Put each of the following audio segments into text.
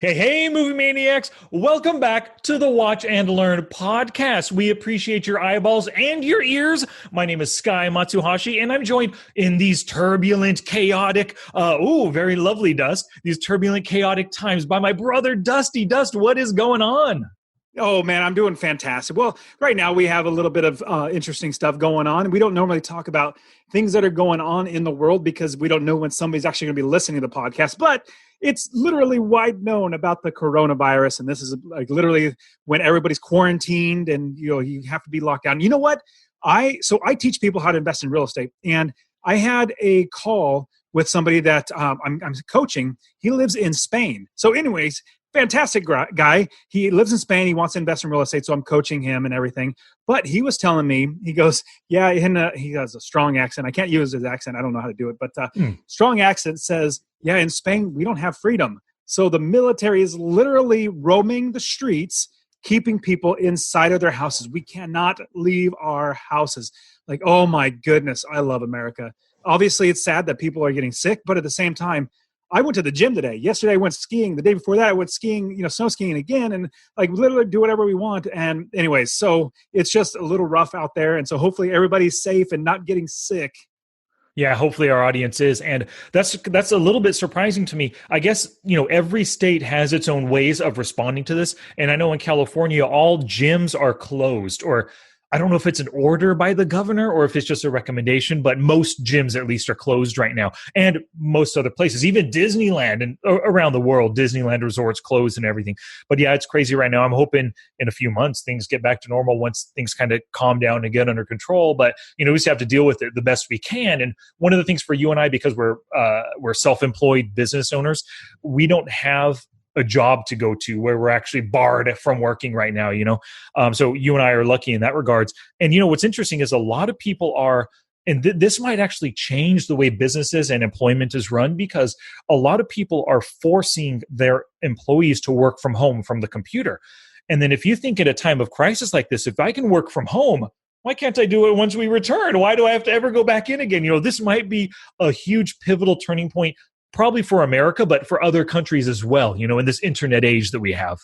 Hey, movie maniacs. Welcome back to the Watch and Learn podcast. We appreciate your eyeballs and your ears. My name is Sky Matsuhashi, and I'm joined in these turbulent, chaotic, very lovely, Dust, these turbulent, chaotic times by my brother, Dusty. Dust, what is going on? Oh man, I'm doing fantastic. Well, right now we have a little bit of interesting stuff going on. We don't normally talk about things that are going on in the world because we don't know when somebody's actually going to be listening to the podcast. But it's literally wide known about the coronavirus, and this is like literally when everybody's quarantined and you have to be locked down. You know what? I teach people how to invest in real estate, and I had a call with somebody that I'm coaching. He lives in Spain. So, anyways, fantastic guy. He lives in Spain. He wants to invest in real estate, so I'm coaching him and everything. But he was telling me, he goes, yeah, he has a strong accent. I can't use his accent. I don't know how to do it. But strong accent says, yeah, in Spain, we don't have freedom. So the military is literally roaming the streets, keeping people inside of their houses. We cannot leave our houses. Like, oh my goodness, I love America. Obviously, it's sad that people are getting sick, but at the same time, I went to the gym today. Yesterday, I went skiing. The day before that, I went skiing, snow skiing again, and like literally do whatever we want. And anyways, so it's just a little rough out there. And so hopefully everybody's safe and not getting sick. Yeah, hopefully our audience is. And that's a little bit surprising to me. I guess, every state has its own ways of responding to this. And I know in California, all gyms are closed, or I don't know if it's an order by the governor or if it's just a recommendation, but most gyms at least are closed right now. And most other places, even Disneyland and around the world, Disneyland resorts closed and everything. But yeah, it's crazy right now. I'm hoping in a few months things get back to normal once things kind of calm down and get under control. But, we just have to deal with it the best we can. And one of the things for you and I, because we're self-employed business owners, we don't have a job to go to where we're actually barred from working right now, so you and I are lucky in that regards. And what's interesting is a lot of people are, and this might actually change the way businesses and employment is run, because a lot of people are forcing their employees to work from home from the computer. And then if you think at a time of crisis like this, if I can work from home, why can't I do it once we return? Why do I have to ever go back in again? This might be a huge pivotal turning point, probably for America, but for other countries as well, in this internet age that we have.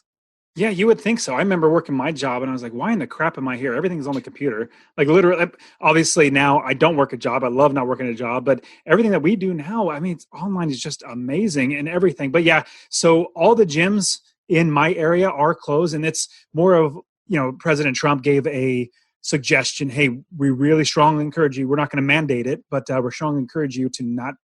Yeah, you would think so. I remember working my job and I was like, why in the crap am I here? Everything's on the computer. Like literally, obviously now I don't work a job. I love not working a job, but everything that we do now, I mean, it's online is just amazing and everything. But yeah, so all the gyms in my area are closed, and it's more of, President Trump gave a suggestion. Hey, we really strongly encourage you. We're not going to mandate it, but we're strongly encourage you to not,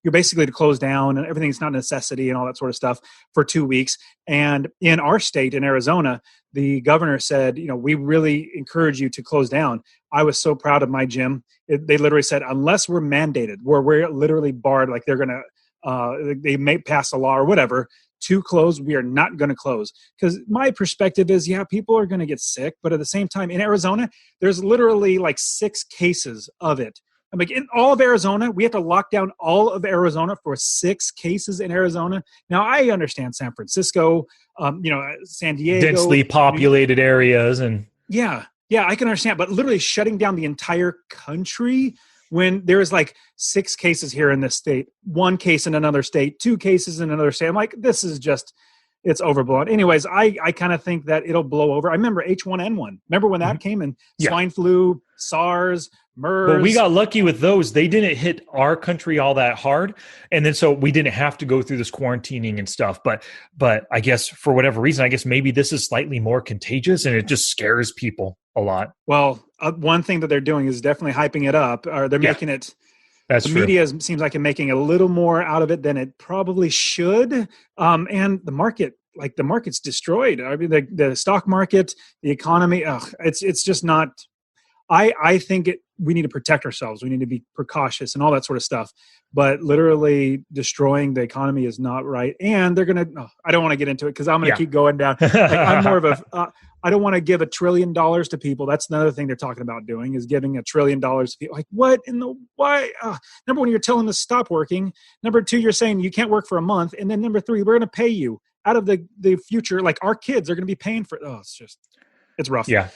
you're basically to close down and everything's not a necessity and all that sort of stuff for 2 weeks. And in our state, in Arizona, the governor said, we really encourage you to close down. I was so proud of my gym. They literally said, unless we're mandated, where we're literally barred, like they're going to, they may pass a law or whatever to close, we are not going to close. Because my perspective is, yeah, people are going to get sick. But at the same time, in Arizona, there's literally like 6 cases of it. I'm like, in all of Arizona, we have to lock down all of Arizona for 6 cases in Arizona. Now, I understand San Francisco, San Diego. Densely populated areas. And yeah, I can understand. But literally shutting down the entire country when there's like 6 cases here in this state, 1 case in another state, 2 cases in another state. I'm like, this is just, it's overblown. Anyways, I kind of think that it'll blow over. I remember H1N1. Remember when that came in? Swine flu, SARS, MERS. But we got lucky with those. They didn't hit our country all that hard. And then so we didn't have to go through this quarantining and stuff. But I guess for whatever reason, I guess maybe this is slightly more contagious and it just scares people a lot. Well, one thing that they're doing is definitely hyping it up. Or they're making it. That's the true. media seems like it's making a little more out of it than it probably should. And the market's destroyed. I mean, the stock market, the economy, it's just not. I think we need to protect ourselves. We need to be precautious and all that sort of stuff. But literally destroying the economy is not right. And they're going to, I don't want to get into it because I'm going to keep going down. Like, I'm more of I don't want to give $1 trillion to people. That's another thing they're talking about doing, is giving $1 trillion to people. Like, what in the, why? Number one, you're telling them to stop working. Number two, you're saying you can't work for a month. And then number three, we're going to pay you out of the future. Like, our kids are going to be paying for, it's rough. Yeah.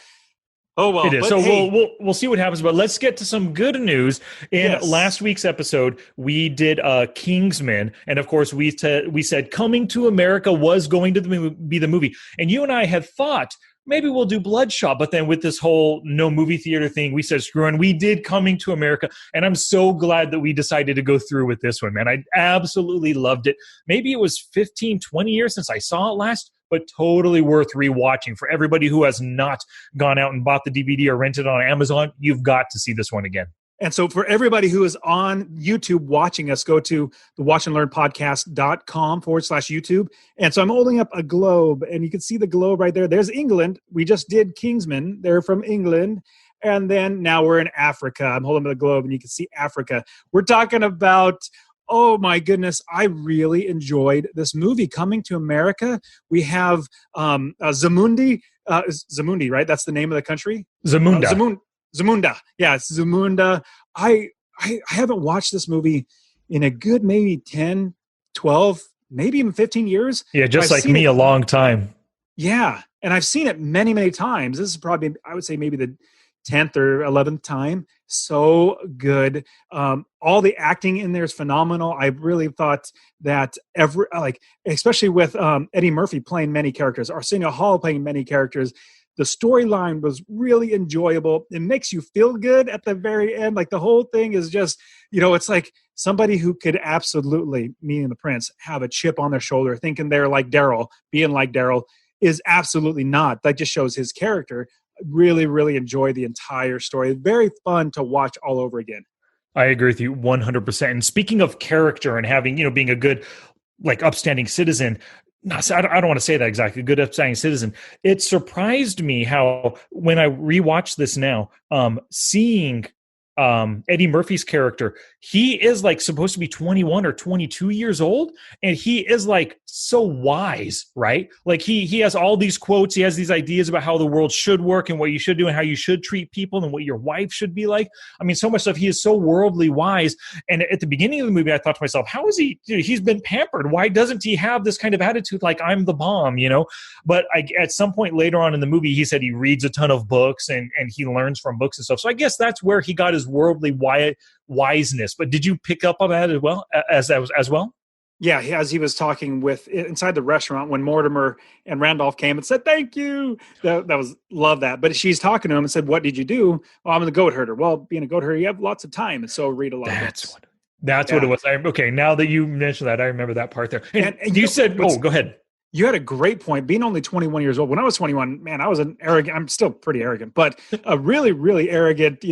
Oh well, It is. but So hey, we'll see what happens, but let's get to some good news. In yes. last week's episode, we did Kingsman, and of course we said Coming to America was going to be the movie. And you and I had thought maybe we'll do Bloodshot, but then with this whole no movie theater thing, we said screw it. And we did Coming to America, and I'm so glad that we decided to go through with this one, man. I absolutely loved it. Maybe it was 15, 20 years since I saw it last, but totally worth rewatching. For everybody who has not gone out and bought the DVD or rented it on Amazon, you've got to see this one again. And so for everybody who is on YouTube watching us, go to the watchandlearnpodcast.com/YouTube. And so I'm holding up a globe, and you can see the globe right there. There's England. We just did Kingsman. They're from England. And then now we're in Africa. I'm holding up the globe, and you can see Africa. We're talking about, oh my goodness, I really enjoyed this movie, Coming to America. We have Zamundi, Zamundi, right? That's the name of the country? Zamunda. Zamunda. Yeah, it's Zamunda. I haven't watched this movie in a good maybe 10, 12, maybe even 15 years. Yeah, just like me, a long time. Yeah, and I've seen it many, many times. This is probably, I would say, maybe the 10th or 11th time. So good. All the acting in there is phenomenal. I really thought that especially with Eddie Murphy playing many characters, Arsenio Hall playing many characters, the storyline was really enjoyable. It makes you feel good at the very end. Like the whole thing is just, it's like somebody who could absolutely, meaning the prince, have a chip on their shoulder, thinking they're like Daryl, being like Daryl, is absolutely not. That just shows his character. Really, really enjoy the entire story. Very fun to watch all over again. I agree with you 100%. And speaking of character and having, being a good, like, upstanding citizen, no, I don't want to say that exactly, good upstanding citizen. It surprised me how, when I rewatched this now, seeing Eddie Murphy's character, he is like supposed to be 21 or 22 years old, and he is like so wise, right? Like he has all these quotes, he has these ideas about how the world should work and what you should do and how you should treat people and what your wife should be like. I mean, so much stuff. He is so worldly wise. And at the beginning of the movie, I thought to myself, how is he? Dude, he's been pampered. Why doesn't he have this kind of attitude like I'm the bomb, But at some point later on in the movie, he said he reads a ton of books and he learns from books and stuff. So I guess that's where he got his worldly wiseness. But did you pick up on that as well? Yeah, as he was talking with inside the restaurant when Mortimer and Randolph came and said, "Thank you." That was, love that. But she's talking to him and said, "What did you do?" "Oh, I'm the goat herder." Well, being a goat herder, you have lots of time, and so read a lot of books. That's what it was. Okay, now that you mentioned that, I remember that part there. And you said, go ahead. You had a great point. Being only 21 years old, when I was 21, man, I was an arrogant, I'm still pretty arrogant, but a really, really arrogant,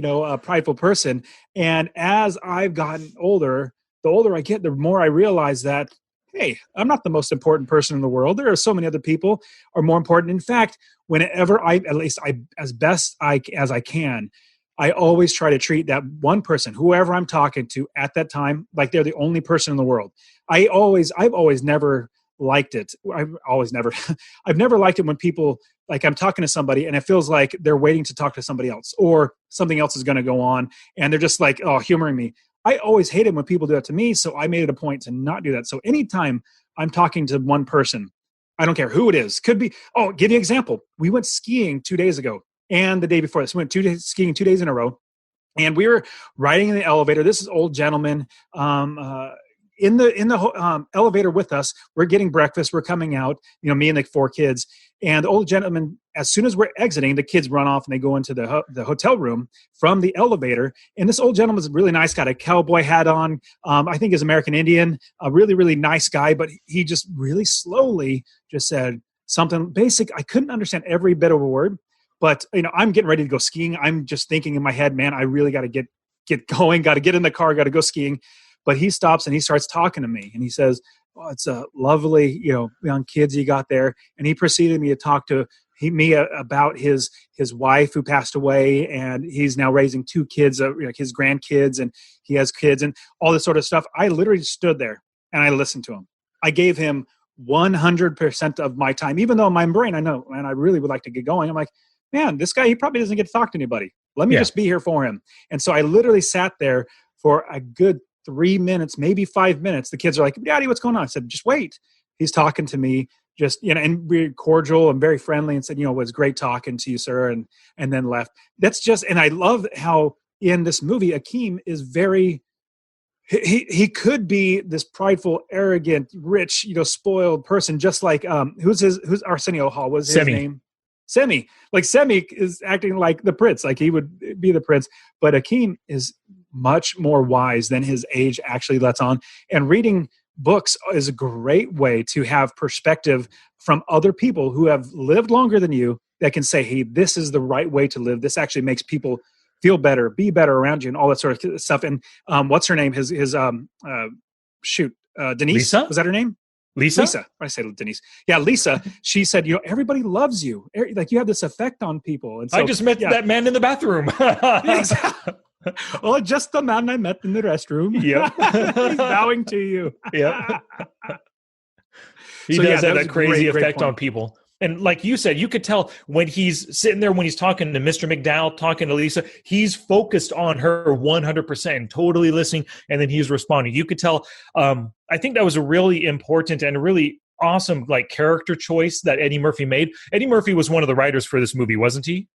prideful person. And as I've gotten older, the older I get, the more I realize that, hey, I'm not the most important person in the world. There are so many other people are more important. In fact, whenever as best as I can, I always try to treat that one person, whoever I'm talking to at that time, like they're the only person in the world. I've always never liked it. I've never liked it when people, like, I'm talking to somebody and it feels like they're waiting to talk to somebody else or something else is going to go on and they're just like, humoring me. I always hated when people do that to me, so I made it a point to not do that. So anytime I'm talking to one person, I don't care who it is. Could be, give you an example. We went skiing 2 days ago and the day before this. We went skiing 2 days in a row. And we were riding in the elevator. This is old gentleman in the elevator with us. We're getting breakfast. We're coming out, me and the 4 kids. And the old gentleman, as soon as we're exiting, the kids run off and they go into the hotel room from the elevator. And this old gentleman's a really nice, got a cowboy hat on. I think he's American Indian, a really, really nice guy. But he just really slowly just said something basic. I couldn't understand every bit of a word. But, I'm getting ready to go skiing. I'm just thinking in my head, man, I really got to get going, got to get in the car, got to go skiing. But he stops and he starts talking to me. And he says, "Oh, it's a lovely, young kids you got there." And he proceeded me to talk to me about his wife who passed away. And he's now raising 2 kids, his grandkids, and he has kids and all this sort of stuff. I literally stood there and I listened to him. I gave him 100% of my time, even though in my brain, I know, man, I really would like to get going. I'm like, man, this guy, he probably doesn't get to talk to anybody. Let me just be here for him. And so I literally sat there for a good 3 minutes, maybe 5 minutes. The kids are like, "Daddy, what's going on?" I said, "Just wait." He's talking to me. just, and very cordial and very friendly, and said, it was great talking to you, sir, and then left. That's just, and I love how in this movie, Akeem is very, he could be this prideful, arrogant, rich, spoiled person, just like who's Arsenio Hall was his name? Semi. Like Semi is acting like the prince, like he would be the prince, but Akeem is much more wise than his age actually lets on. And reading books is a great way to have perspective from other people who have lived longer than you, that can say, hey, this is the right way to live. This actually makes people feel better, be better around you, and all that sort of stuff. And what's her name? Denise? Lisa? Was that her name? Lisa. I say Denise. Yeah, Lisa. She said, everybody loves you. Like you have this effect on people. And so, I just met that man in the bathroom. Oh, just the man I met in the restroom. Yep. He's bowing to you. Yeah. He does have that crazy effect on people. And like you said, you could tell when he's sitting there, when he's talking to Mr. McDowell, talking to Lisa, he's focused on her 100%, totally listening, and then he's responding. You could tell. I think that was a really important and really awesome character choice that Eddie Murphy made. Eddie Murphy was one of the writers for this movie, wasn't he?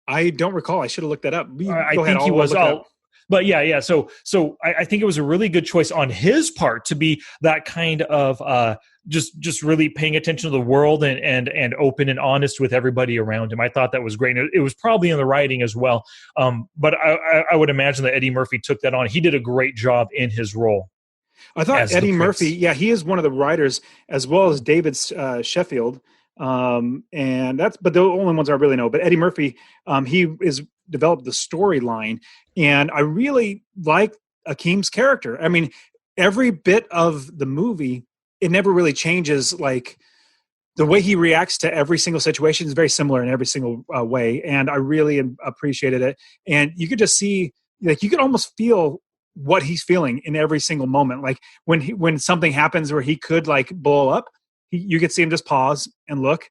I don't recall. I should have looked that up. I think he was. But yeah. So I think it was a really good choice on his part to be that kind of just really paying attention to the world and open and honest with everybody around him. I thought that was great. And it was probably in the writing as well. But I would imagine that Eddie Murphy took that on. He did a great job in his role. I thought Eddie Murphy, he is one of the writers, as well as David Sheffield. And but the only ones I really know. But Eddie Murphy, he is developed the storyline, and I really like Akeem's character. I mean, every bit of the movie, it never really changes. Like the way he reacts to every single situation is very similar in every single way, and I really appreciated it. And you could just see, you could almost feel what he's feeling in every single moment. Like when something happens where he could blow up, you could see him just pause and look,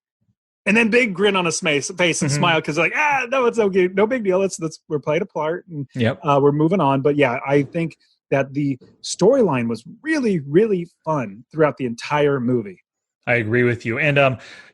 and then big grin on his face and smile, because no, it's okay, no big deal. We're playing a part, and we're moving on. But yeah, I think that the storyline was really, really fun throughout the entire movie. I agree with you. And,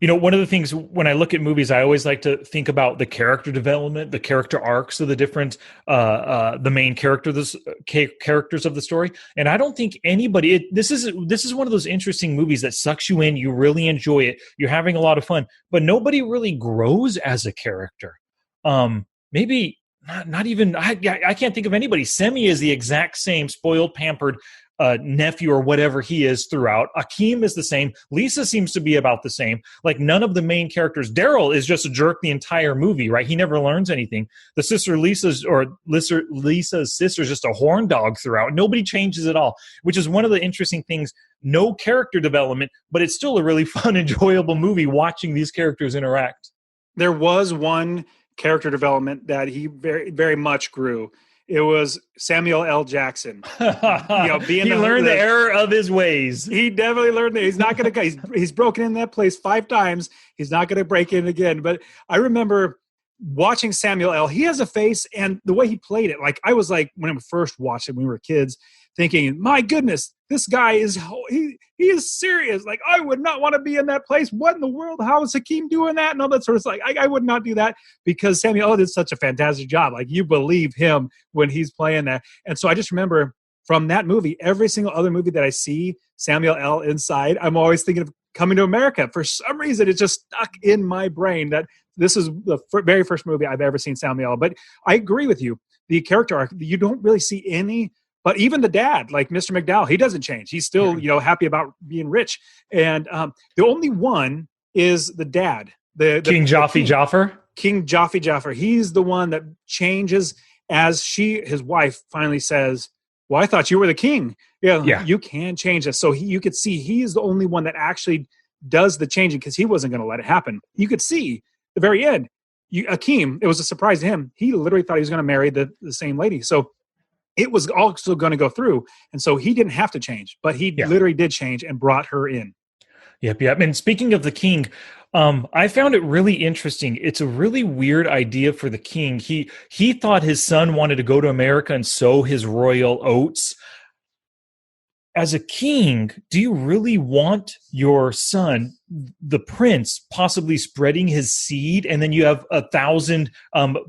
one of the things when I look at movies, I always like to think about the character development, the character arcs of the different, the main characters of the story. And I don't think anybody, this is one of those interesting movies that sucks you in. You really enjoy it. You're having a lot of fun, but nobody really grows as a character. Maybe not even, I can't think of anybody. Semi is the exact same spoiled, pampered nephew or whatever he is throughout. Akeem is the same. Lisa seems to be about the same. Like none of the main characters. Daryl is just a jerk the entire movie, right? He never learns anything. The sister Lisa's sister is just a horn dog throughout. Nobody changes at all, which is one of the interesting things. No character development, but it's still a really fun, enjoyable movie watching these characters interact. There was one character development that he very, very much grew. It was Samuel L. Jackson. He learned the error of his ways. He definitely learned that he's not going to. He's broken in that place 5 times. He's not going to break in again. But I remember watching Samuel L. He has a face, and the way he played it. Like I was like when I first watched it when we were kids, thinking, "My goodness, this guy is he is serious. Like I would not want to be in that place. What in the world? How is Hakeem doing that?" And all that sort of stuff. I would not do that, because Samuel L. did such a fantastic job. Like you believe him when he's playing that. And so I just remember from that movie, every single other movie that I see Samuel L. inside, I'm always thinking of Coming to America. For some reason, it's just stuck in my brain that this is the very first movie I've ever seen Samuel L. But I agree with you. The character arc, you don't really see any. But even the dad, like Mr. McDowell, he doesn't change. He's still, happy about being rich. And the only one is the dad, the King Jaffe Jaffer. King Jaffe Jaffer. He's the one that changes as his wife finally says, "Well, I thought you were the king." Yeah. You can change this. So you could see he is the only one that actually does the changing, because he wasn't going to let it happen. You could see the very end. Akeem, it was a surprise to him. He literally thought he was going to marry the same lady. So it was also going to go through. And so he didn't have to change, but he literally did change and brought her in. Yep. And speaking of the king, I found it really interesting. It's a really weird idea for the king. He thought his son wanted to go to America and sow his royal oats. As a king, do you really want your son the prince possibly spreading his seed, and then you have 1,000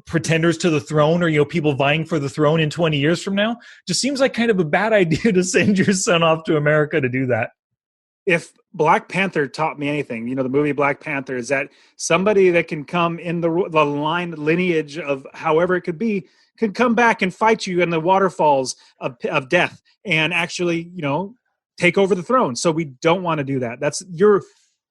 pretenders to the throne, or people vying for the throne in 20 years from now. Just seems like kind of a bad idea to send your son off to America to do that. If Black Panther taught me anything, the movie Black Panther, is that somebody that can come in the lineage of however it could be, could come back and fight you in the waterfalls of death and actually, take over the throne. So we don't want to do that. That's your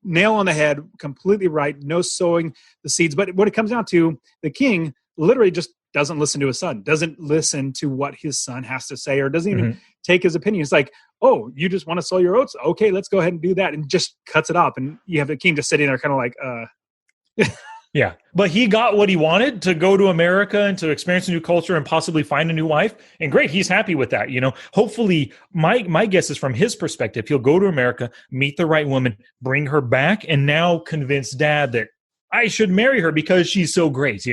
nail on the head, completely right. No sowing the seeds. But when it comes down to, the king literally just doesn't listen to his son, doesn't listen to what his son has to say, or doesn't even take his opinion. It's like, oh, you just want to sow your oats? Okay, let's go ahead and do that. And just cuts it off. And you have the king just sitting there kind of like, Yeah, but he got what he wanted, to go to America and to experience a new culture and possibly find a new wife. And great, he's happy with that. Hopefully, my guess is, from his perspective, he'll go to America, meet the right woman, bring her back, and now convince dad that I should marry her because she's so great,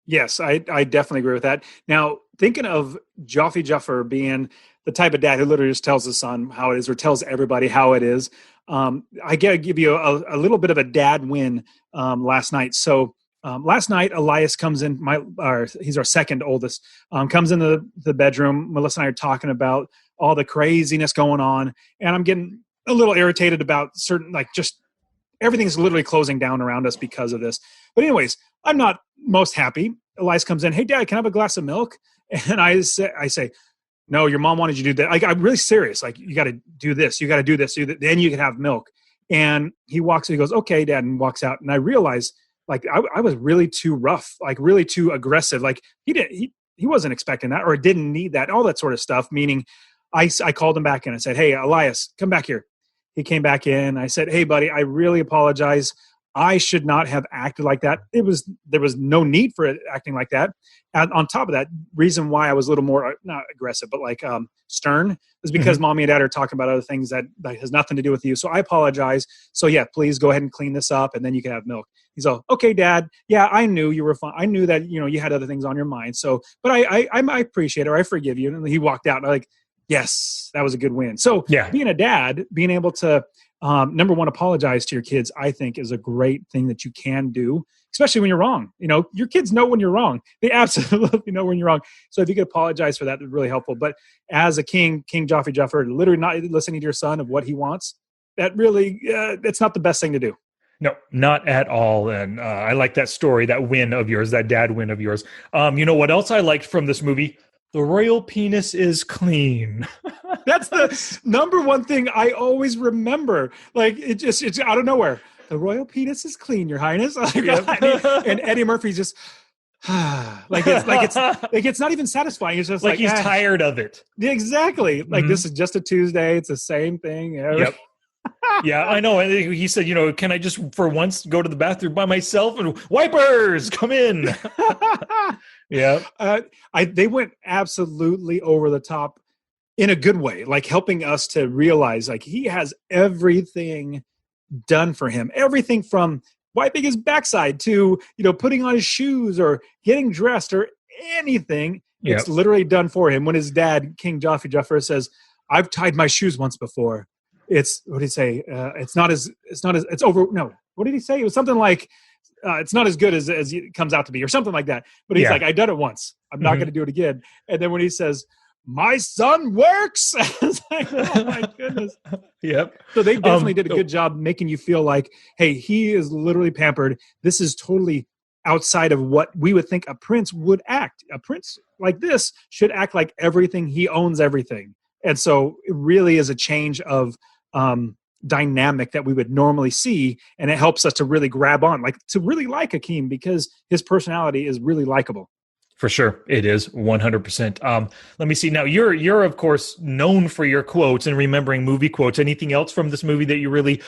Yes, I definitely agree with that. Now, thinking of Joffrey Juffer being the type of dad who literally just tells his son how it is, or tells everybody how it is, I got to give you a little bit of a dad win last night. So last night, Elias comes in, he's our second oldest, comes into the bedroom. Melissa and I are talking about all the craziness going on, and I'm getting a little irritated about certain, just everything's literally closing down around us because of this. But anyways, I'm not most happy. Elias comes in, hey, Dad, can I have a glass of milk? And I say, no, your mom wanted you to do that. I'm really serious. You got to do this. You got to do this. Then you can have milk. And he walks, and he goes, okay, Dad, and walks out. And I realized, I was really too rough, really too aggressive. He wasn't expecting that, or didn't need that, all that sort of stuff. Meaning, I called him back in. I said, hey, Elias, come back here. He came back in. I said, hey, buddy, I really apologize. I should not have acted like that. There was no need for it acting like that. And on top of that, reason why I was a little more, not aggressive, but stern, is because mommy and dad are talking about other things that has nothing to do with you. So I apologize. So yeah, please go ahead and clean this up, and then you can have milk. He's all, okay, Dad. Yeah, I knew you were fine. I knew that, you had other things on your mind. So, but I appreciate it, or I forgive you. And he walked out, and yes, that was a good win. So yeah, being a dad, being able to, number one, apologize to your kids, I think, is a great thing that you can do, especially when you're wrong. Your kids know when you're wrong. They absolutely know when you're wrong. So if you could apologize for that, it's really helpful. But as a King Joffrey Juffer, literally not listening to your son of what he wants, that really, it's not the best thing to do. No, not at all. And I like that story, that win of yours, that dad win of yours. You know what else I liked from this movie? The royal penis is clean. That's the number one thing I always remember. It's out of nowhere. The royal penis is clean, Your Highness. And Eddie Murphy's just it's not even satisfying. It's just he's tired of it. Yeah, exactly. This is just a Tuesday. It's the same thing. Yep. Yeah, I know. And he said, can I just for once go to the bathroom by myself, and wipers come in? Yeah. They went absolutely over the top in a good way, helping us to realize he has everything done for him. Everything from wiping his backside to, putting on his shoes or getting dressed or anything. Yep. It's literally done for him. When his dad, King Joffrey Juffer, says, I've tied my shoes once before. It's, what did he say? It's over. No, what did he say? It was something like, it's not as good as it comes out to be, or something like that. But he's like, I done it once. I'm not going to do it again. And then when he says, my son works, it's like, oh my goodness. Yep. So they definitely did a good job making you feel like, hey, he is literally pampered. This is totally outside of what we would think a prince would act. A prince like this should act like everything. He owns everything. And so it really is a change of dynamic that we would normally see, and it helps us to really grab on, to really like Akeem, because his personality is really likable. For sure, it is 100%. Let me see. Now, you're of course known for your quotes and remembering movie quotes. Anything else from this movie that you really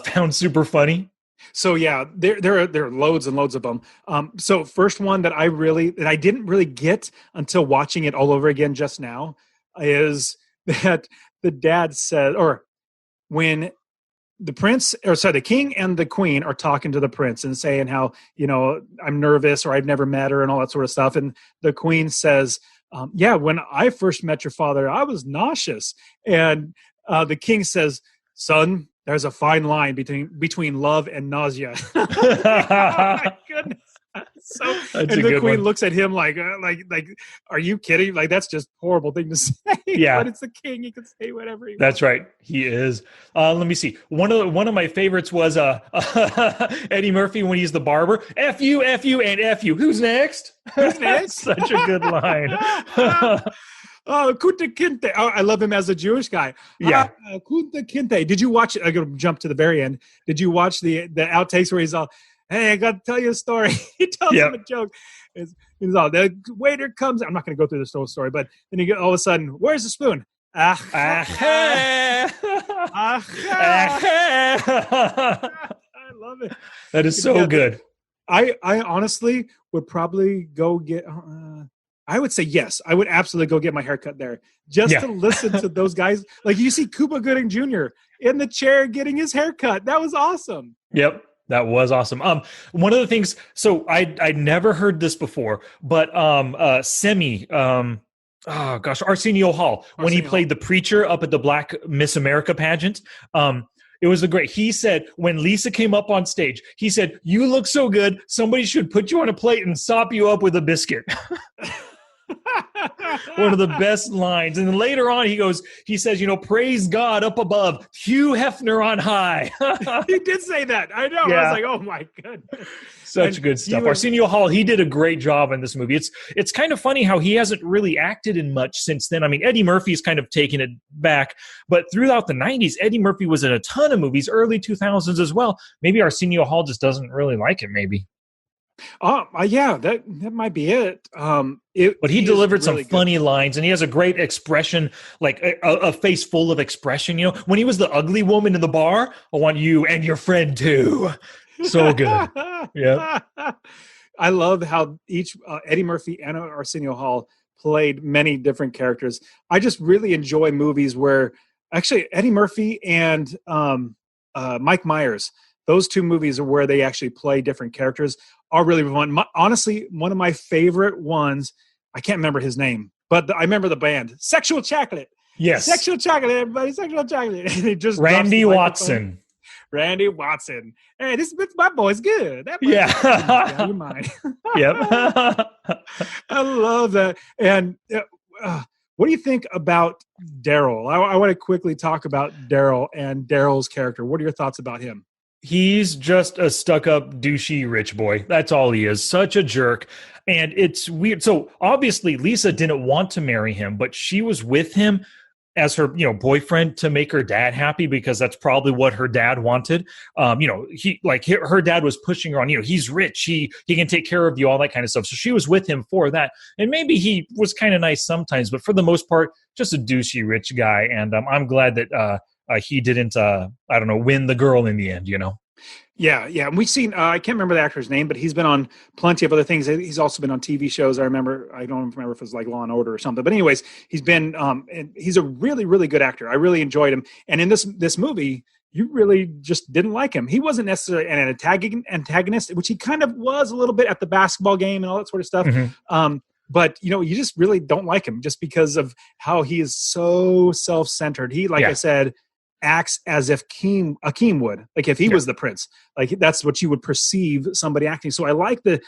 found super funny? So yeah, there are loads and loads of them. So first one that I didn't really get until watching it all over again just now is that the dad said, or when the king and the queen are talking to the prince and saying how, I'm nervous, or I've never met her, and all that sort of stuff. And the queen says, when I first met your father, I was nauseous. And the king says, son, there's a fine line between love and nausea. Oh my goodness. So, That's and a the good queen one. looks at him like, are you kidding? Like, that's just a horrible thing to say. Yeah. But it's the king; he can say whatever he That's wants. right. He is. Let me see. One of my favorites was Eddie Murphy when he's the barber. F you, F you, and F you. Who's next? Who's next? Such a good line. Oh, Kunta Kinte. Oh, I love him as a Jewish guy. Yeah. Kunta Kinte. Did you watch? I'm gonna jump to the very end. Did you watch the outtakes where he's all, "Hey, I got to tell you a story." He tells him a joke. He's all, "The waiter comes." I'm not going to go through this whole story, but then you get all of a sudden, "Where's the spoon?" I love it. That is so good. I honestly would probably go get. I would say yes. I would absolutely go get my haircut there just to listen to those guys. Like you see Cuba Gooding Jr. in the chair getting his haircut. That was awesome. Yep. That was awesome. One of the things, so I'd never heard this before, but Arsenio Hall, when he played the preacher up at the Black Miss America pageant, it was he said, when Lisa came up on stage, he said, "You look so good, somebody should put you on a plate and sop you up with a biscuit." One of the best lines. And then later on, he says, "Praise God up above, Hugh Hefner on high." He did say that. I know. Yeah. I was like, oh my goodness. Such good stuff. Arsenio Hall, he did a great job in this movie. It's kind of funny how he hasn't really acted in much since then. I mean, Eddie Murphy's kind of taken it back, but throughout the 90s, Eddie Murphy was in a ton of movies, early 2000s as well. Maybe Arsenio Hall just doesn't really like it, maybe. Yeah, that might be it. But he delivered some funny lines, and he has a great expression, like a face full of expression. When he was the ugly woman in the bar, "I want you and your friend too." So good. Yeah. I love how each Eddie Murphy and Arsenio Hall played many different characters. I just really enjoy movies where actually Eddie Murphy and Mike Myers, those two movies are where they actually play different characters, are really fun. Honestly, one of my favorite ones, I can't remember his name, but I remember the band, Sexual Chocolate. Yes. Sexual Chocolate, everybody, Sexual Chocolate. And it just Randy Watson. Randy Watson. Hey, my boy's good. That boy's good. Your mind. Yep. I love that. And what do you think about Daryl? I want to quickly talk about Daryl and Daryl's character. What are your thoughts about him? He's just a stuck-up, douchey rich boy. That's all he is. Such a jerk. And it's weird. So obviously Lisa didn't want to marry him, but she was with him as her, boyfriend to make her dad happy, because that's probably what her dad wanted. Her dad was pushing her on, he's rich, he can take care of you, all that kind of stuff. So she was with him for that. And maybe he was kind of nice sometimes, but for the most part, just a douchey rich guy. And I'm glad that he didn't, win the girl in the end, Yeah. And we've seen, I can't remember the actor's name, but he's been on plenty of other things. He's also been on TV shows. I don't remember if it was like Law and Order or something. But anyways, he's been, and he's a really, really good actor. I really enjoyed him. And in this movie, you really just didn't like him. He wasn't necessarily an antagonist, which he kind of was a little bit at the basketball game and all that sort of stuff. Mm-hmm. But, you just really don't like him just because of how he is so self-centered. He, I said, acts as if Akeem would, like if he was the prince, like that's what you would perceive somebody acting. So I like the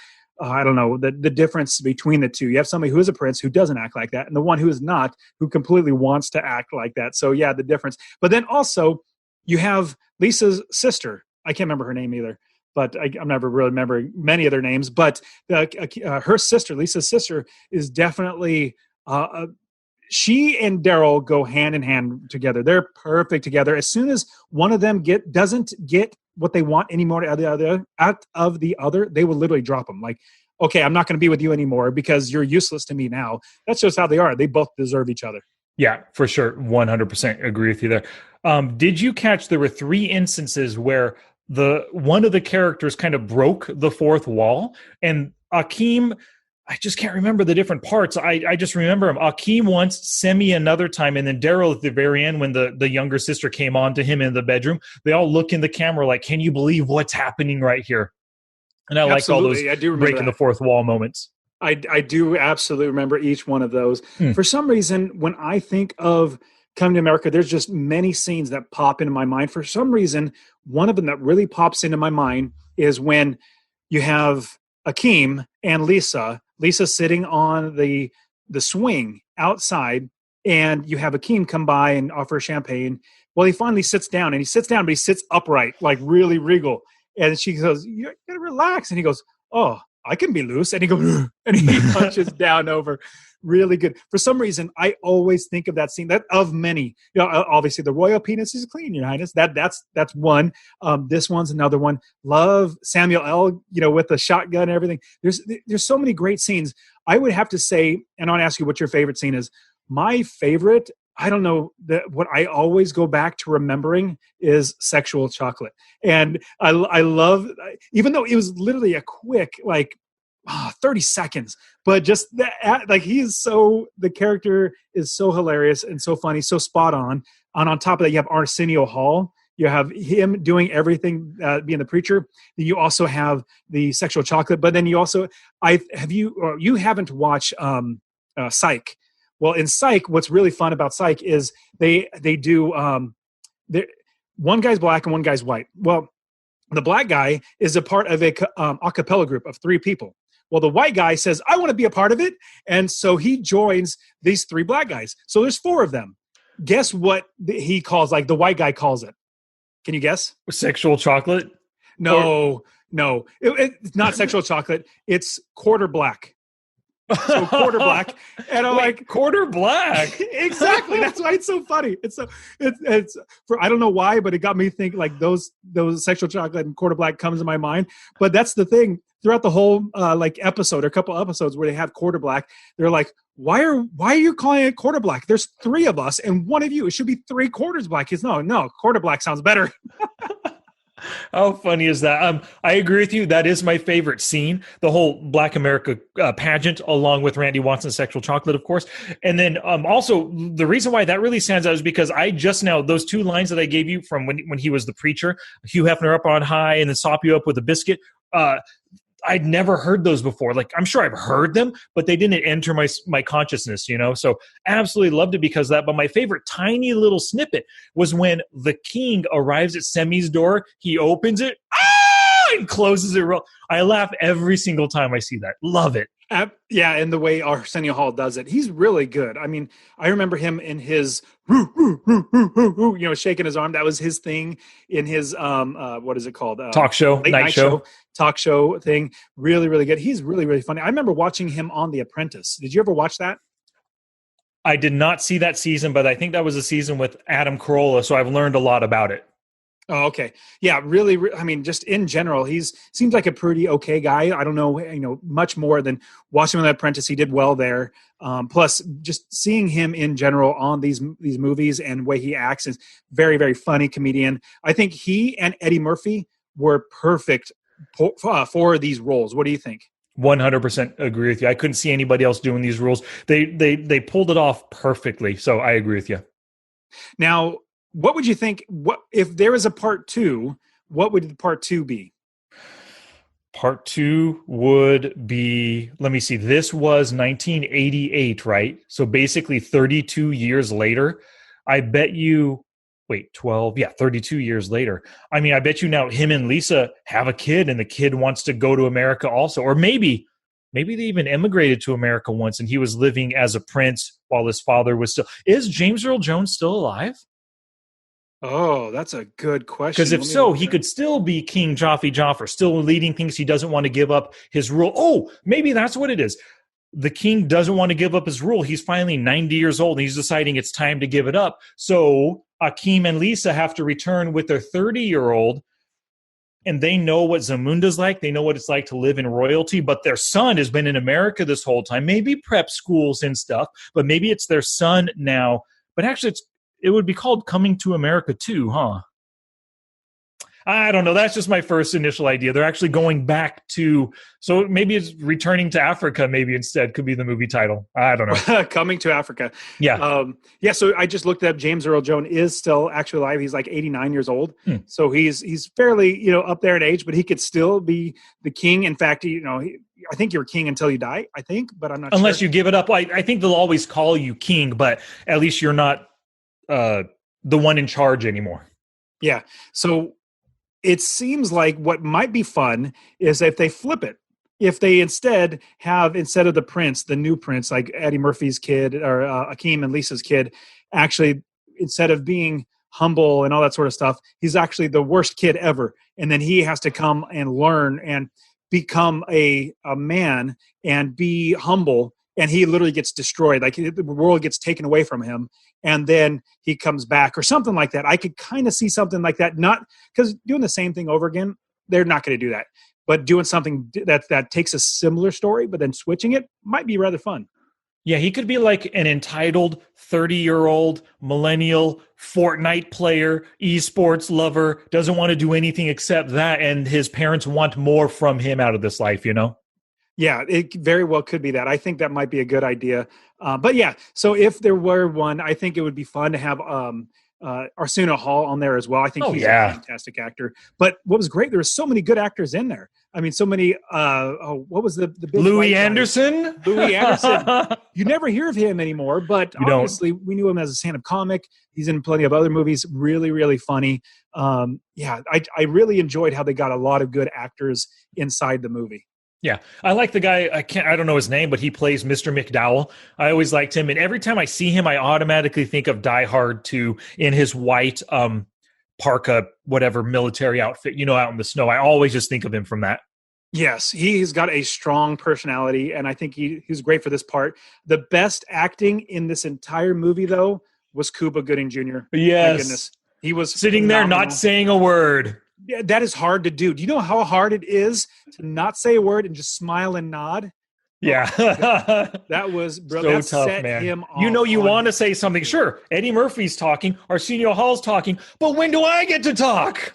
difference between the two. You have somebody who is a prince who doesn't act like that, and the one who is not, who completely wants to act like that. So yeah, the difference. But then also you have Lisa's sister. I can't remember her name either, but I'm never really remembering many of their names. But her sister, Lisa's sister, is definitely she and Daryl go hand in hand together. They're perfect together. As soon as one of them doesn't get what they want anymore out of the other, they will literally drop them. Like, okay, I'm not going to be with you anymore because you're useless to me now. That's just how they are. They both deserve each other. Yeah, for sure. 100% agree with you there. Did you catch there were 3 instances where one of the characters kind of broke the fourth wall, and Akeem, I just can't remember the different parts. I just remember him. Akeem once, Semi another time, and then Daryl at the very end when the younger sister came on to him in the bedroom. They all look in the camera like, can you believe what's happening right here? And I like all those breaking the fourth wall moments. I do absolutely remember each one of those. For some reason, when I think of Come to America, there's just many scenes that pop into my mind. For some reason, one of them that really pops into my mind is when you have Akeem and Lisa sitting on the swing outside, and you have Akeem come by and offer champagne. Well, he finally sits down, and he sits down, but he sits upright, like really regal. And she goes, "You gotta relax." And he goes, "Oh, I can be loose." And he goes, and he punches down over. Really good. For some reason, I always think of that scene. That of many, obviously the royal penis is clean, Your Highness. That's one. This one's another one. Love Samuel L. With the shotgun and everything. There's so many great scenes. I would have to say, and I'll ask you what your favorite scene is. My favorite, I don't know, what I always go back to remembering is Sexual Chocolate. And I love, even though it was literally a quick, 30 seconds, but just that, the character is so hilarious and so funny, so spot on. And on top of that, you have Arsenio Hall. You have him doing everything, being the preacher. You also have the Sexual Chocolate, but then you also, you haven't watched Psych. Well, in Psych, what's really fun about Psych is they do, one guy's black and one guy's white. Well, the black guy is a part of a cappella group of 3 people. Well, the white guy says, "I want to be a part of it." And so he joins these 3 black guys. So there's 4 of them. Guess what he calls, the white guy calls it? Can you guess? Sexual Chocolate? No. It's not Sexual Chocolate. It's Quarter Black. So Quarter Black. And I'm like, Quarter Black? Exactly. That's why it's so funny. It's for, I don't know why, but it got me thinking those Sexual Chocolate and Quarter Black comes to my mind. But that's the thing. Throughout the whole episode or a couple episodes where they have Quarter Black, they're like, why are you calling it Quarter Black? There's 3 of us and one of you. It should be 3 quarters black. He's no, Quarter Black sounds better. How funny is that? I agree with you. That is my favorite scene, the whole Black America pageant, along with Randy Watson's Sexual Chocolate, of course. And then also the reason why that really stands out is because I just now, those 2 lines that I gave you from when he was the preacher, Hugh Hefner up on high and then sop you up with a biscuit, I'd never heard those before. I'm sure I've heard them, but they didn't enter my consciousness, So absolutely loved it because of that. But my favorite tiny little snippet was when the king arrives at Semi's door. He opens it and closes it. I laugh every single time I see that. Love it. Yeah, and the way Arsenio Hall does it, he's really good. I mean, I remember him in his, shaking his arm. That was his thing in his, what is it called? Talk show, night show. Talk show thing. Really, really good. He's really, really funny. I remember watching him on The Apprentice. Did you ever watch that? I did not see that season, but I think that was a season with Adam Carolla, so I've learned a lot about it. Oh, okay. Yeah, really. I mean, just in general, seems like a pretty okay guy. I don't know, much more than watching him on The Apprentice. He did well there. Plus, just seeing him in general on these movies and the way he acts is very, very funny comedian. I think he and Eddie Murphy were perfect for these roles. What do you think? 100% agree with you. I couldn't see anybody else doing these roles. They pulled it off perfectly. So I agree with you. Now, what would you think? What if there was a part 2? What would the part 2 be? Part 2 would be, let me see. This was 1988, right? So basically 32 years later. I bet you, 12. Yeah, 32 years later. I mean, I bet you now him and Lisa have a kid and the kid wants to go to America also. Or maybe they even immigrated to America once and he was living as a prince while his father was still. Is James Earl Jones still alive? Oh, that's a good question. Because if so, he could still be King Joffrey, still leading things. He doesn't want to give up his rule. Oh, maybe that's what it is. The king doesn't want to give up his rule. He's finally 90 years old, and he's deciding it's time to give it up. So Akeem and Lisa have to return with their 30-year-old, and they know what Zamunda's like. They know what it's like to live in royalty, but their son has been in America this whole time, maybe prep schools and stuff, but maybe it's their son now. But actually, it would be called Coming to America too, huh? I don't know. That's just my first initial idea. They're actually going back to, so maybe it's Returning to Africa, maybe instead could be the movie title. I don't know. Coming to Africa. Yeah. So I just looked up. James Earl Jones is still actually alive. He's like 89 years old. So he's fairly, up there in age, but he could still be the king. In fact, I think you're king until you die, I think, but I'm not Unless sure. you give it up. I think they'll always call you king, but at least you're not the one in charge anymore. Yeah. So it seems like what might be fun is if they flip it. If they instead of the prince, the new prince, like Eddie Murphy's kid or Akeem and Lisa's kid, actually, instead of being humble and all that sort of stuff, he's actually the worst kid ever. And then he has to come and learn and become a man and be humble. And he literally gets destroyed. Like the world gets taken away from him. And then he comes back or something like that. I could kind of see something like that. Not because doing the same thing over again, they're not going to do that. But doing something that takes a similar story, but then switching it might be rather fun. Yeah, he could be like an entitled 30-year-old millennial Fortnite player, esports lover, doesn't want to do anything except that, and his parents want more from him out of this life, you know? Yeah, it very well could be that. I think that might be a good idea. But yeah, so if there were one, I think it would be fun to have Arsenio Hall on there as well. I think he's a fantastic actor. But what was great, there were so many good actors in there. I mean, so many. What was the big Louis Anderson? Louis Anderson. You never hear of him anymore, but obviously we knew him as a stand-up comic. He's in plenty of other movies. Really, really funny. I really enjoyed how they got a lot of good actors inside the movie. Yeah, I like the guy. I don't know his name, but he plays Mr. McDowell. I always liked him, and every time I see him, I automatically think of Die Hard 2 in his white parka, whatever military outfit, out in the snow. I always just think of him from that. Yes, he's got a strong personality, and I think he's great for this part. The best acting in this entire movie, though, was Cuba Gooding Jr. Yes, my goodness, he was sitting there not saying a word. Yeah, that is hard to do. Do you know how hard it is to not say a word and just smile and nod? Yeah. That was so tough, man. You want to say something. Sure, Eddie Murphy's talking, Arsenio Hall's talking, but when do I get to talk?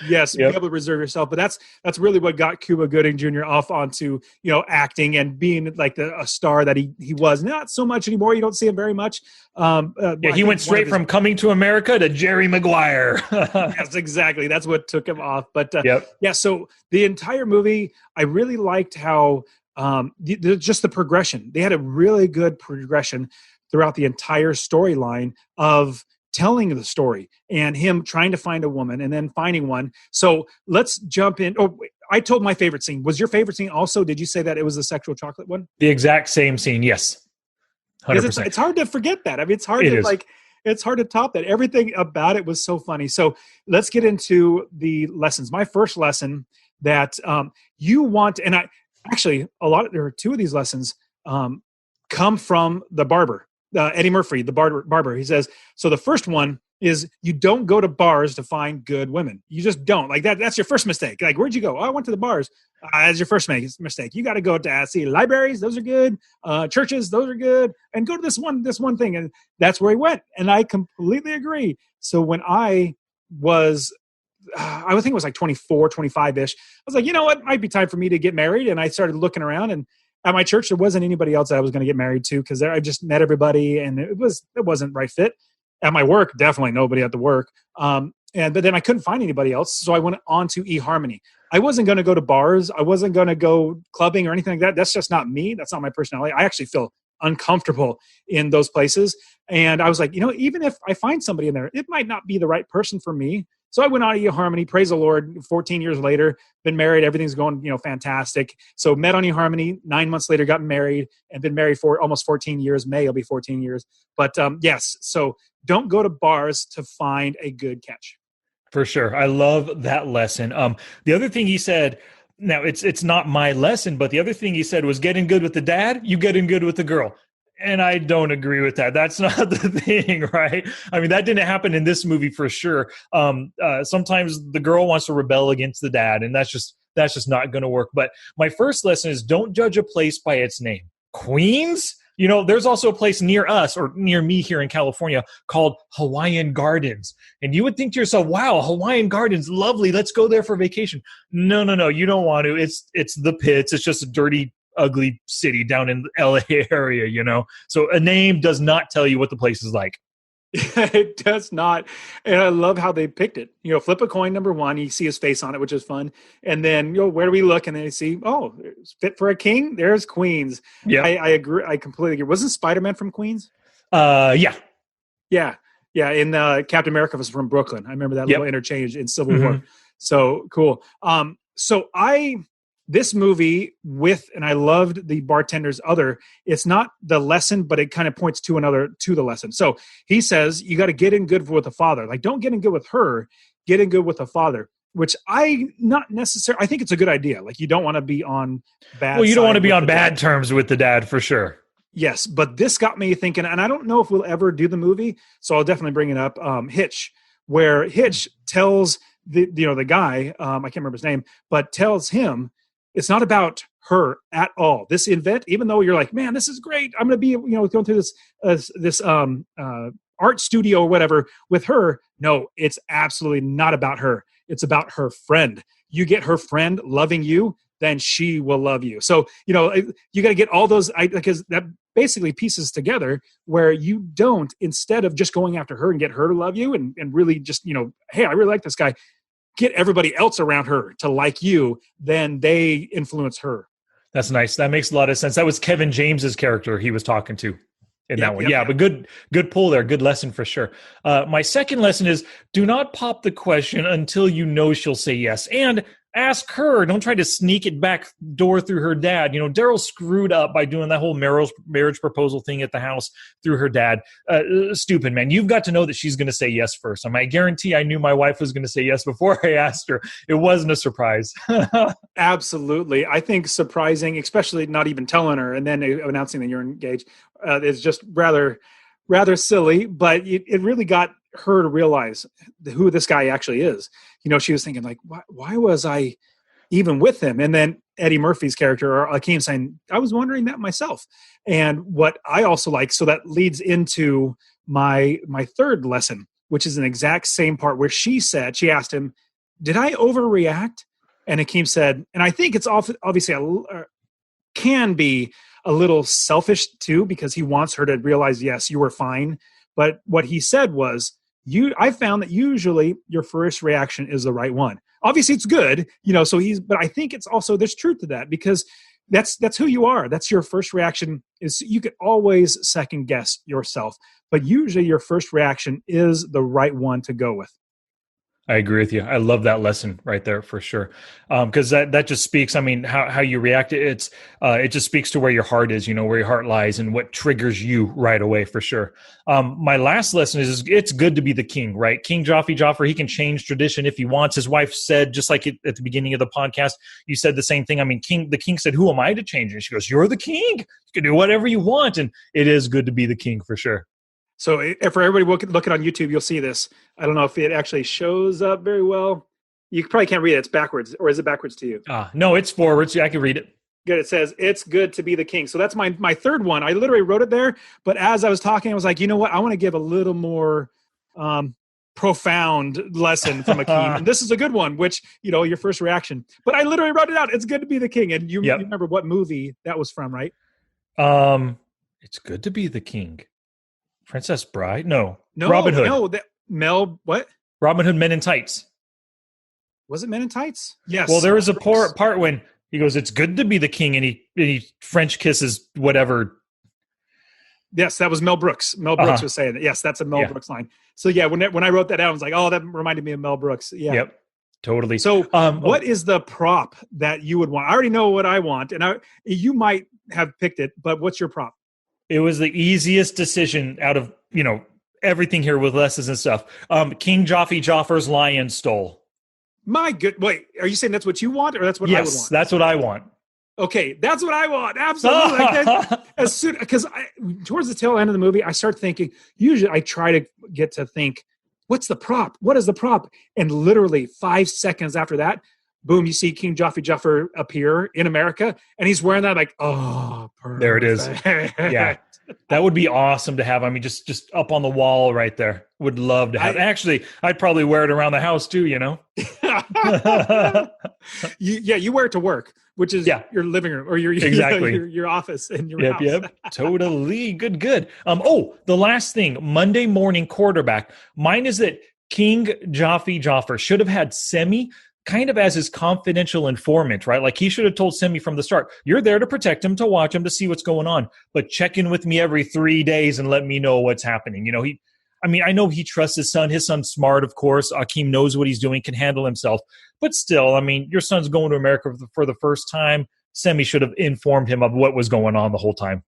Yes, be able to reserve yourself. But that's really what got Cuba Gooding Jr. off onto acting and being like a star that he was. Not so much anymore. You don't see him very much. He went straight from Coming to America to Jerry Maguire. Yes, exactly. That's what took him off. But so the entire movie, I really liked how just the progression. They had a really good progression throughout the entire storyline of telling the story and him trying to find a woman and then finding one. So let's jump in. Oh, I told my favorite scene. Was your favorite scene also? Did you say that it was the sexual chocolate one? The exact same scene. Yes. 100%. It's hard to forget that. I mean, it's hard to top that. Everything about it was so funny. So let's get into the lessons. My first lesson that you want, and I actually there are two of these lessons come from the barber. Eddie Murphy, the barber, he says, so the first one is you don't go to bars to find good women. You just don't. Like that's your first mistake. Like, where'd you go? Oh, I went to the bars. That's your first mistake. You got to go to see libraries. Those are good. Churches. Those are good. And go to this one thing. And that's where he went. And I completely agree. So when I think it was like 24, 25-ish. I was like, you know what? It might be time for me to get married. And I started looking around, and at my church, there wasn't anybody else that I was going to get married to because I just met everybody, and it wasn't right fit. At my work, definitely nobody at the work. But then I couldn't find anybody else, so I went on to eHarmony. I wasn't going to go to bars. I wasn't going to go clubbing or anything like that. That's just not me. That's not my personality. I actually feel uncomfortable in those places. And I was like, even if I find somebody in there, it might not be the right person for me. So I went on to eHarmony, praise the Lord, 14 years later, been married. Everything's going, fantastic. So met on eHarmony, 9 months later, got married and been married for almost 14 years. May will be 14 years. But yes, so don't go to bars to find a good catch. For sure. I love that lesson. The other thing he said, now it's not my lesson, but the other thing he said was get in good with the dad, you get in good with the girl. And I don't agree with that. That's not the thing, right? I mean, that didn't happen in this movie for sure. Sometimes the girl wants to rebel against the dad, and that's just not going to work. But my first lesson is don't judge a place by its name. Queens? There's also a place near us or near me here in California called Hawaiian Gardens. And you would think to yourself, wow, Hawaiian Gardens, lovely. Let's go there for vacation. No. You don't want to. It's the pits. It's just a dirty, ugly city down in the LA area, So a name does not tell you what the place is like. It does not. And I love how they picked it. Flip a coin, number one, you see his face on it, which is fun. And then, where do we look? And then you see, oh, it's fit for a king. There's Queens. Yeah. I agree. I completely agree. Wasn't Spider-Man from Queens? Yeah. Yeah. Yeah. In Captain America was from Brooklyn. I remember that little interchange in Civil War. So cool. This movie and I loved the bartender's it's not the lesson, but it kind of points to the lesson. So he says, you got to get in good with the father. Like, don't get in good with her, get in good with the father, which I think it's a good idea. Like, you don't want to be on bad. Well, you don't want to be on bad terms with the dad for sure. Yes, but this got me thinking, and I don't know if we'll ever do the movie, so I'll definitely bring it up. Hitch, where Hitch tells the guy, I can't remember his name, but tells him it's not about her at all. This event, even though you're like, man, this is great, I'm going to be going through this art studio or whatever with her. No, it's absolutely not about her. It's about her friend. You get her friend loving you, then she will love you. So, you got to get all those, because that basically pieces together where you don't, instead of just going after her and get her to love you and really just, hey, I really like this guy, get everybody else around her to like you, then they influence her. That's nice. That makes a lot of sense. That was Kevin James's character he was talking to in that one. But good pull there. Good lesson for sure. My second lesson is, do not pop the question until you know she'll say yes. And ask her. Don't try to sneak it back door through her dad. Daryl screwed up by doing that whole marriage proposal thing at the house through her dad. Stupid, man. You've got to know that she's going to say yes first. I guarantee I knew my wife was going to say yes before I asked her. It wasn't a surprise. Absolutely. I think surprising, especially not even telling her and then announcing that you're engaged, is just rather silly, but it really got her to realize who this guy actually is. She was thinking like, why was I even with him? And then Eddie Murphy's character, or Akeem, saying, I was wondering that myself. And what I also like, so that leads into my third lesson, which is an exact same part where she asked him, did I overreact? And Akeem said, and I think it's obviously can be a little selfish too, because he wants her to realize, yes, you were fine. But what he said was, I found that usually your first reaction is the right one. Obviously it's good, but I think it's also, there's truth to that, because that's who you are. That's your first reaction. Is you could always second guess yourself, but usually your first reaction is the right one to go with. I agree with you. I love that lesson right there for sure. Because that just speaks, how you react. It just speaks to where your heart is, where your heart lies and what triggers you right away for sure. My last lesson is it's good to be the king, right? King Jaffer, he can change tradition if he wants. His wife said, just like at the beginning of the podcast, you said the same thing. The king said, who am I to change? And she goes, you're the king. You can do whatever you want. And it is good to be the king for sure. So for everybody looking on YouTube, you'll see this. I don't know if it actually shows up very well. You probably can't read it. It's backwards. Or is it backwards to you? No, it's forwards. I can read it. Good. It says, it's good to be the king. So that's my third one. I literally wrote it there. But as I was talking, I was like, you know what? I want to give a little more profound lesson from Akeem. And this is a good one, which, your first reaction. But I literally wrote it out. It's good to be the king. And you remember what movie that was from, right? It's good to be the king. Princess Bride? No. Robin Hood. No, what? Robin Hood, Men in Tights. Was it Men in Tights? Yes. Well, there was a part when he goes, it's good to be the king, and he French kisses whatever. Yes, that was Mel Brooks. Mel Brooks was saying that. Yes, that's a Mel Brooks line. So yeah, when I wrote that down, I was like, oh, that reminded me of Mel Brooks. Yeah. Yep. Totally. So what is the prop that you would want? I already know what I want, and you might have picked it, but what's your prop? It was the easiest decision out of, everything here with lessons and stuff. King Jaffar's lion stole. My good. Wait, are you saying that's what you want, or that's what I would want? Yes, that's what I want. Okay, that's what I want. Absolutely. As soon, because towards the tail end of the movie, I start thinking. Usually, I try to get to think, what's the prop? What is the prop? And literally 5 seconds after that, boom, you see King Jafar appear in America, and he's wearing that, like, oh, perfect. There it is. Yeah. That would be awesome to have. Just up on the wall right there. Would love to have. Actually, I'd probably wear it around the house too, you wear it to work, which is your living room or your office and your house. Yep. Totally. Good. The last thing, Monday morning quarterback. Mine is that King Jafar should have had kind of as his confidential informant, right? Like he should have told Semi from the start, you're there to protect him, to watch him, to see what's going on, but check in with me every 3 days and let me know what's happening. You know, I know he trusts his son. His son's smart, of course. Akeem knows what he's doing, can handle himself. But still, I mean, your son's going to America for the first time. Semi should have informed him of what was going on the whole time.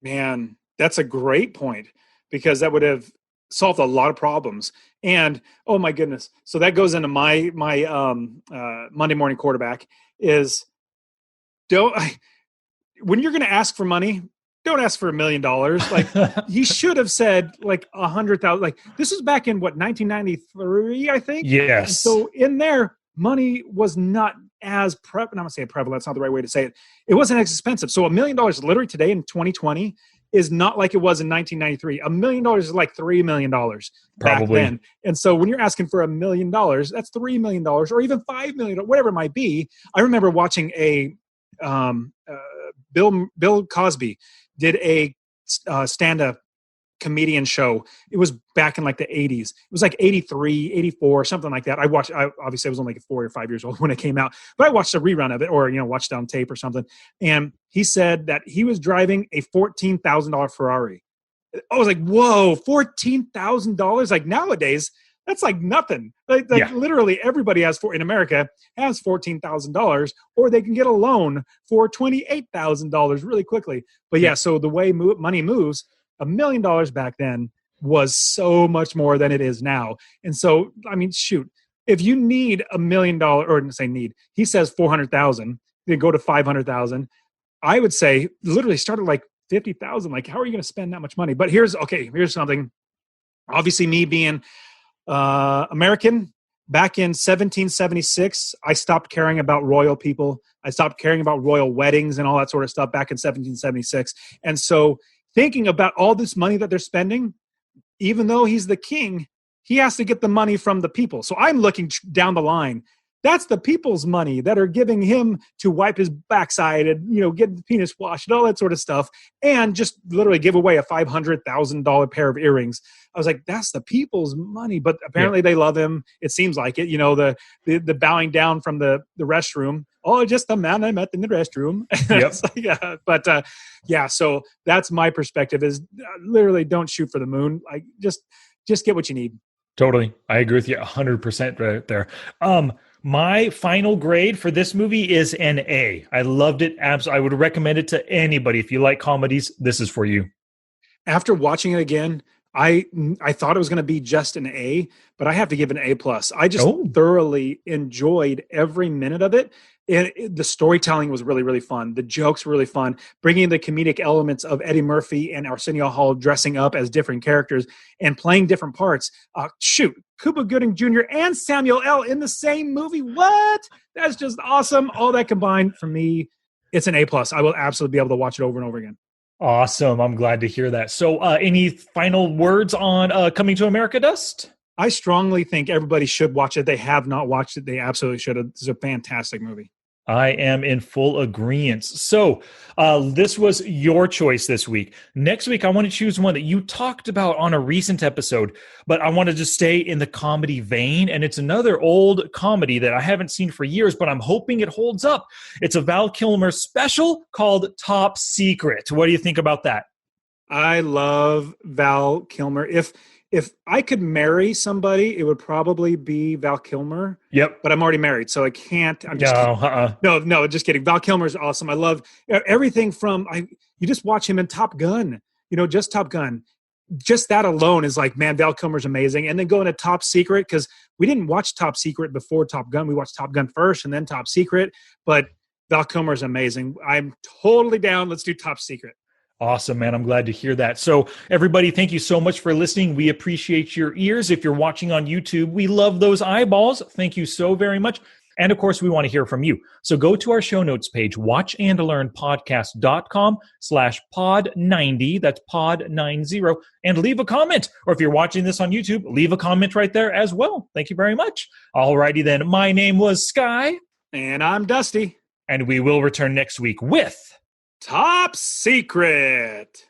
Man, that's a great point, because that would have solved a lot of problems. And oh my goodness, so that goes into my Monday morning quarterback is when you're going to ask for money, don't ask for $1 million. Like he should have said like 100,000. Like this was back in 1993, I think. Yes. And so in there, money was not as I'm going to say prevalent. That's not the right way to say it. It wasn't as expensive. So $1 million literally today in 2020 is not like it was in 1993. $1 million is like $3 million back then. And so when you're asking for $1 million, that's $3 million or even $5 million, whatever it might be. I remember watching a Bill Cosby did a stand-up comedian show. It was back in like the 80s. It was like 83, 84, something like that. Obviously I was only like 4 or 5 years old when it came out, but I watched a rerun of it, or, watched it on tape or something. And he said that he was driving a $14,000 Ferrari. I was like, whoa, $14,000. Like nowadays, that's like nothing. Like literally everybody in America has $14,000, or they can get a loan for $28,000 really quickly. But so the way money moves, $1 million back then was so much more than it is now. And so, I mean, shoot, if you need $1 million, or say need, he says 400,000, then go to 500,000. I would say literally start at like 50,000. Like, how are you going to spend that much money? But here's something. Obviously, me being American, back in 1776, I stopped caring about royal people. I stopped caring about royal weddings and all that sort of stuff back in 1776. And so thinking about all this money that they're spending, even though he's the king, he has to get the money from the people. So I'm looking down the line. That's the people's money that are giving him to wipe his backside and, get the penis washed and all that sort of stuff, and just literally give away a $500,000 pair of earrings. I was like, that's the people's money. But apparently they love him. It seems like it. The bowing down from the restroom. Oh, just the man I met in the restroom. Yep. So that's my perspective is literally don't shoot for the moon. Like just get what you need. Totally. I agree with you 100% right there. My final grade for this movie is an A. I loved it. Absolutely. I would recommend it to anybody. If you like comedies, this is for you. After watching it again, I thought it was going to be just an A, but I have to give it an A+. I just thoroughly enjoyed every minute of it. The storytelling was really, really fun. The jokes were really fun. Bringing the comedic elements of Eddie Murphy and Arsenio Hall dressing up as different characters and playing different parts. Cuba Gooding Jr. and Samuel L. in the same movie. What? That's just awesome. All that combined, for me, it's an A+. I will absolutely be able to watch it over and over again. Awesome. I'm glad to hear that. So any final words on Coming to America, Dust? I strongly think everybody should watch it. They have not watched it. They absolutely should. It's a fantastic movie. I am in full agreement. So this was your choice this week. Next week, I want to choose one that you talked about on a recent episode, but I want to just stay in the comedy vein. And it's another old comedy that I haven't seen for years, but I'm hoping it holds up. It's a Val Kilmer special called Top Secret. What do you think about that? I love Val Kilmer. If I could marry somebody, it would probably be Val Kilmer. Yep. But I'm already married, so I can't. I'm just kidding. No, just kidding. Val Kilmer is awesome. I love everything from you just watch him in Top Gun. Just Top Gun. Just that alone is like, man, Val Kilmer's amazing. And then going to Top Secret, because we didn't watch Top Secret before Top Gun. We watched Top Gun first and then Top Secret. But Val Kilmer's amazing. I'm totally down. Let's do Top Secret. Awesome, man. I'm glad to hear that. So everybody, thank you so much for listening. We appreciate your ears. If you're watching on YouTube, we love those eyeballs. Thank you so very much. And of course, we want to hear from you. So go to our show notes page, watchandlearnpodcast.com/pod90. That's pod 90, and leave a comment. Or if you're watching this on YouTube, leave a comment right there as well. Thank you very much. All righty then. My name was Sky. And I'm Dusty. And we will return next week with Top Secret.